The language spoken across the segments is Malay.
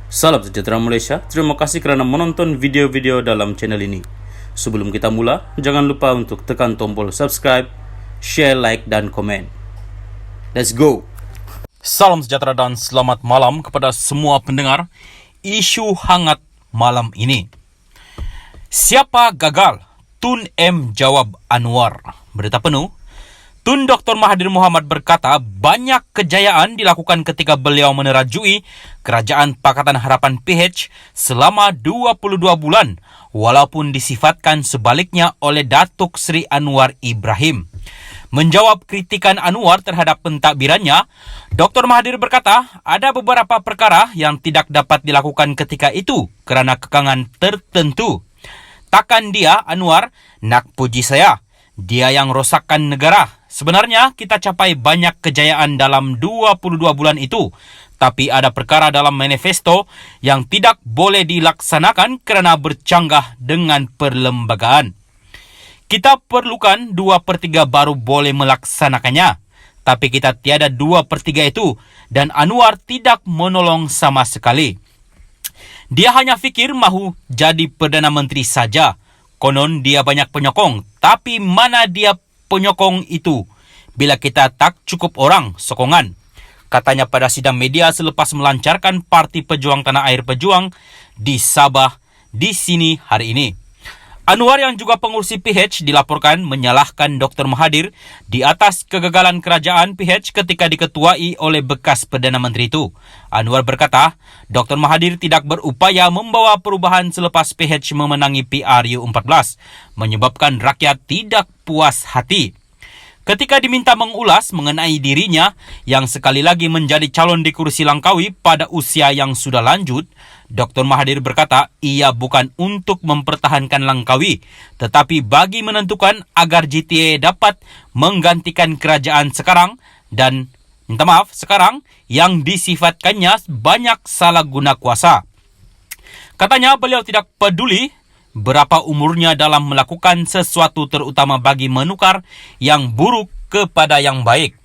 Salam sejahtera Malaysia, terima kasih kerana menonton video-video dalam channel ini. Sebelum kita mula, jangan lupa untuk tekan tombol subscribe, share, like, dan komen. Let's go! Salam sejahtera dan selamat malam kepada semua pendengar isu hangat malam ini. Siapa gagal? Tun M jawab Anwar. Berita penuh. Tun Dr. Mahathir Mohamad berkata banyak kejayaan dilakukan ketika beliau menerajui Kerajaan Pakatan Harapan PH selama 22 bulan walaupun disifatkan sebaliknya oleh Datuk Seri Anwar Ibrahim. Menjawab kritikan Anwar terhadap pentadbirannya, Dr. Mahathir berkata ada beberapa perkara yang tidak dapat dilakukan ketika itu kerana kekangan tertentu. Takkan dia, Anwar, nak puji saya. Dia yang rosakkan negara. Sebenarnya kita capai banyak kejayaan dalam 22 bulan itu. Tapi ada perkara dalam manifesto yang tidak boleh dilaksanakan kerana bercanggah dengan perlembagaan. Kita perlukan 2/3 baru boleh melaksanakannya. Tapi kita tiada 2/3 itu dan Anwar tidak menolong sama sekali. Dia hanya fikir mahu jadi Perdana Menteri saja. Konon dia banyak penyokong, tapi mana dia penyokong itu bila kita tak cukup orang sokongan? Katanya pada sidang media selepas melancarkan Parti Pejuang Tanah Air Pejuang di Sabah di sini hari ini. Anwar yang juga pengurusi PH dilaporkan menyalahkan Dr. Mahathir di atas kegagalan kerajaan PH ketika diketuai oleh bekas Perdana Menteri itu. Anwar berkata, Dr. Mahathir tidak berupaya membawa perubahan selepas PH memenangi PRU14, menyebabkan rakyat tidak puas hati. Ketika diminta mengulas mengenai dirinya yang sekali lagi menjadi calon di kursi Langkawi pada usia yang sudah lanjut, Dr. Mahathir berkata ia bukan untuk mempertahankan Langkawi, tetapi bagi menentukan agar GTA dapat menggantikan kerajaan sekarang dan sekarang yang disifatkannya banyak salah guna kuasa. Katanya beliau tidak peduli berapa umurnya dalam melakukan sesuatu terutama bagi menukar yang buruk kepada yang baik.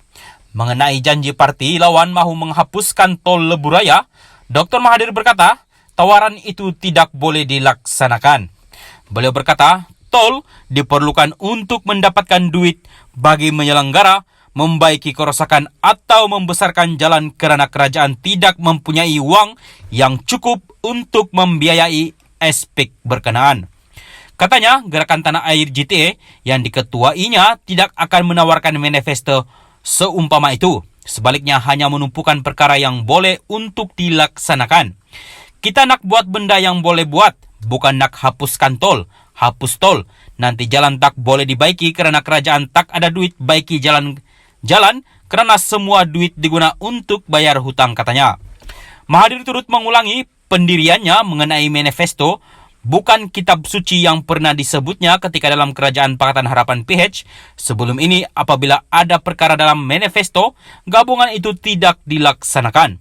Mengenai janji parti lawan mahu menghapuskan tol Lebuh Raya, Dr. Mahathir berkata, tawaran itu tidak boleh dilaksanakan. Beliau berkata, tol diperlukan untuk mendapatkan duit bagi menyelenggara, membaiki kerosakan atau membesarkan jalan kerana kerajaan tidak mempunyai wang yang cukup untuk membiayai aspek berkenaan. Katanya, Gerakan Tanah Air GTA yang diketuainya tidak akan menawarkan manifesto seumpama itu. Sebaliknya hanya menumpukan perkara yang boleh untuk dilaksanakan. Kita nak buat benda yang boleh buat, bukan nak hapuskan tol. Hapus tol, nanti jalan tak boleh dibaiki kerana kerajaan tak ada duit baiki jalan kerana semua duit diguna untuk bayar hutang, katanya. Mahathir turut mengulangi pendiriannya mengenai manifesto bukan kitab suci yang pernah disebutnya ketika dalam Kerajaan Pakatan Harapan PH. Sebelum ini, apabila ada perkara dalam manifesto, gabungan itu tidak dilaksanakan.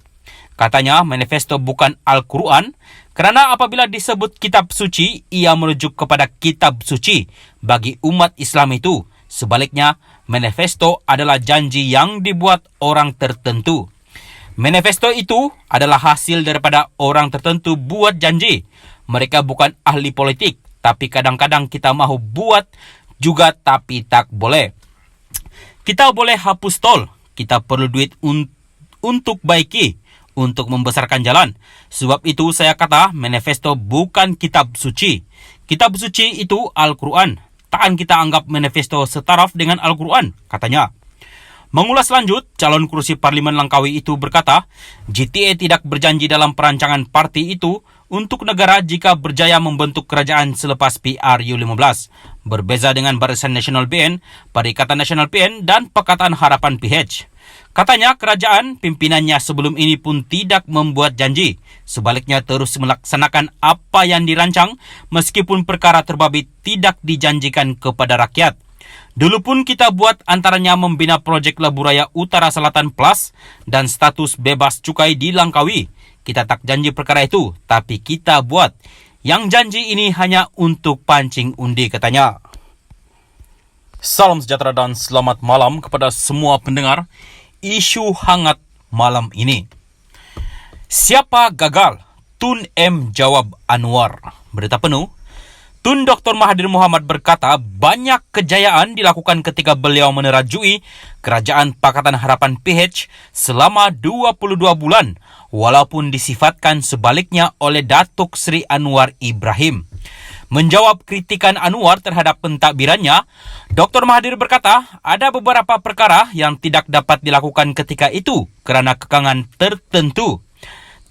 Katanya, manifesto bukan Al-Quran, kerana apabila disebut kitab suci, ia merujuk kepada kitab suci bagi umat Islam itu. Sebaliknya, manifesto adalah janji yang dibuat orang tertentu. Manifesto itu adalah hasil daripada orang tertentu buat janji. Mereka bukan ahli politik, tapi kadang-kadang kita mahu buat juga tapi tak boleh. Kita boleh hapus tol, kita perlu duit untuk baiki, untuk membesarkan jalan. Sebab itu saya kata manifesto bukan kitab suci. Kitab suci itu Al-Quran. Takkan kita anggap manifesto setaraf dengan Al-Quran, katanya. Mengulas lanjut, calon kursi Parlimen Langkawi itu berkata, GTA tidak berjanji dalam perancangan parti itu untuk negara jika berjaya membentuk kerajaan selepas PRU15. Berbeza dengan Barisan Nasional PN, Perikatan Nasional PN dan Pakatan Harapan PH. Katanya kerajaan pimpinannya sebelum ini pun tidak membuat janji. Sebaliknya terus melaksanakan apa yang dirancang meskipun perkara terbabit tidak dijanjikan kepada rakyat. Dulu pun kita buat antaranya membina projek Lebuh Raya Utara Selatan Plus dan status bebas cukai di Langkawi. Kita tak janji perkara itu, tapi kita buat. Yang janji ini hanya untuk pancing undi, katanya. Salam sejahtera dan selamat malam kepada semua pendengar isu hangat malam ini. Siapa gagal? Tun M. Jawab Anwar. Berita penuh. Tun Dr. Mahathir Mohamad berkata banyak kejayaan dilakukan ketika beliau menerajui Kerajaan Pakatan Harapan PH selama 22 bulan walaupun disifatkan sebaliknya oleh Datuk Seri Anwar Ibrahim. Menjawab kritikan Anwar terhadap pentadbirannya, Dr. Mahathir berkata ada beberapa perkara yang tidak dapat dilakukan ketika itu kerana kekangan tertentu.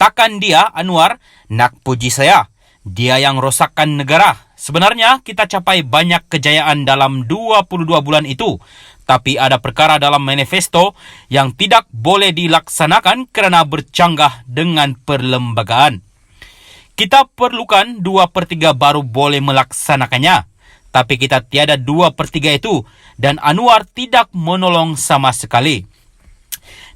Takkan dia, Anwar, nak puji saya. Dia yang rosakkan negara. Sebenarnya kita capai banyak kejayaan dalam 22 bulan itu. Tapi ada perkara dalam manifesto yang tidak boleh dilaksanakan kerana bercanggah dengan perlembagaan. Kita perlukan 2/3 baru boleh melaksanakannya. Tapi kita tiada 2/3 itu dan Anwar tidak menolong sama sekali.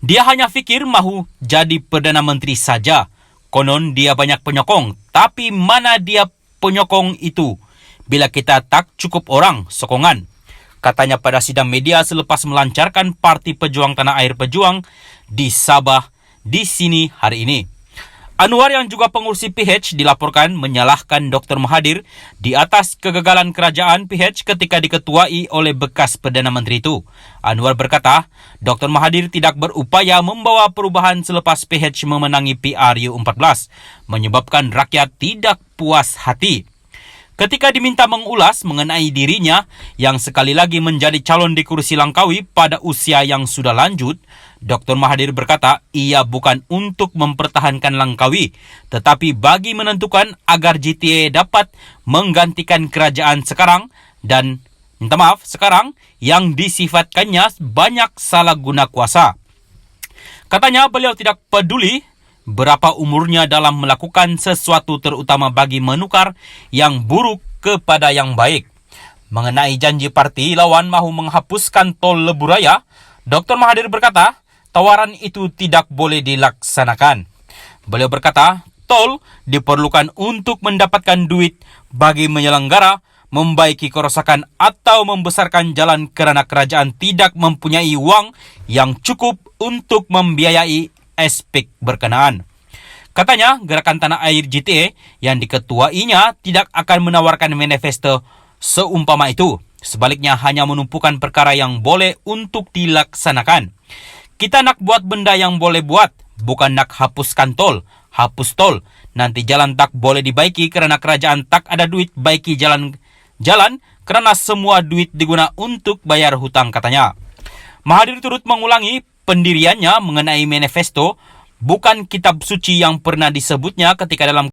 Dia hanya fikir mahu jadi Perdana Menteri saja. Konon dia banyak penyokong. Tapi mana dia penyokong itu bila kita tak cukup orang sokongan? Katanya pada sidang media selepas melancarkan Parti Pejuang Tanah Air Pejuang di Sabah di sini hari ini. Anwar yang juga pengurusi PH dilaporkan menyalahkan Dr. Mahathir di atas kegagalan kerajaan PH ketika diketuai oleh bekas Perdana Menteri itu. Anwar berkata, Dr. Mahathir tidak berupaya membawa perubahan selepas PH memenangi PRU14, menyebabkan rakyat tidak puas hati. Ketika diminta mengulas mengenai dirinya yang sekali lagi menjadi calon di kursi Langkawi pada usia yang sudah lanjut, Dr. Mahathir berkata ia bukan untuk mempertahankan Langkawi, tetapi bagi menentukan agar GTA dapat menggantikan kerajaan sekarang dan, sekarang yang disifatkannya banyak salah guna kuasa. Katanya beliau tidak peduli berapa umurnya dalam melakukan sesuatu terutama bagi menukar yang buruk kepada yang baik. Mengenai janji parti lawan mahu menghapuskan tol Lebuh Raya, Dr. Mahathir berkata, tawaran itu tidak boleh dilaksanakan. Beliau berkata, tol diperlukan untuk mendapatkan duit bagi menyelenggara, membaiki kerosakan atau membesarkan jalan kerana kerajaan tidak mempunyai wang yang cukup untuk membiayai aspek berkenaan. Katanya, Gerakan Tanah Air GTA yang diketuainya tidak akan menawarkan manifesto seumpama itu. Sebaliknya hanya menumpukan perkara yang boleh untuk dilaksanakan. Kita nak buat benda yang boleh buat, bukan nak hapuskan tol. Hapus tol, nanti jalan tak boleh dibaiki kerana kerajaan tak ada duit baiki jalan kerana semua duit diguna untuk bayar hutang, katanya. Mahathir turut mengulangi pendiriannya mengenai manifesto bukan kitab suci yang pernah disebutnya ketika dalam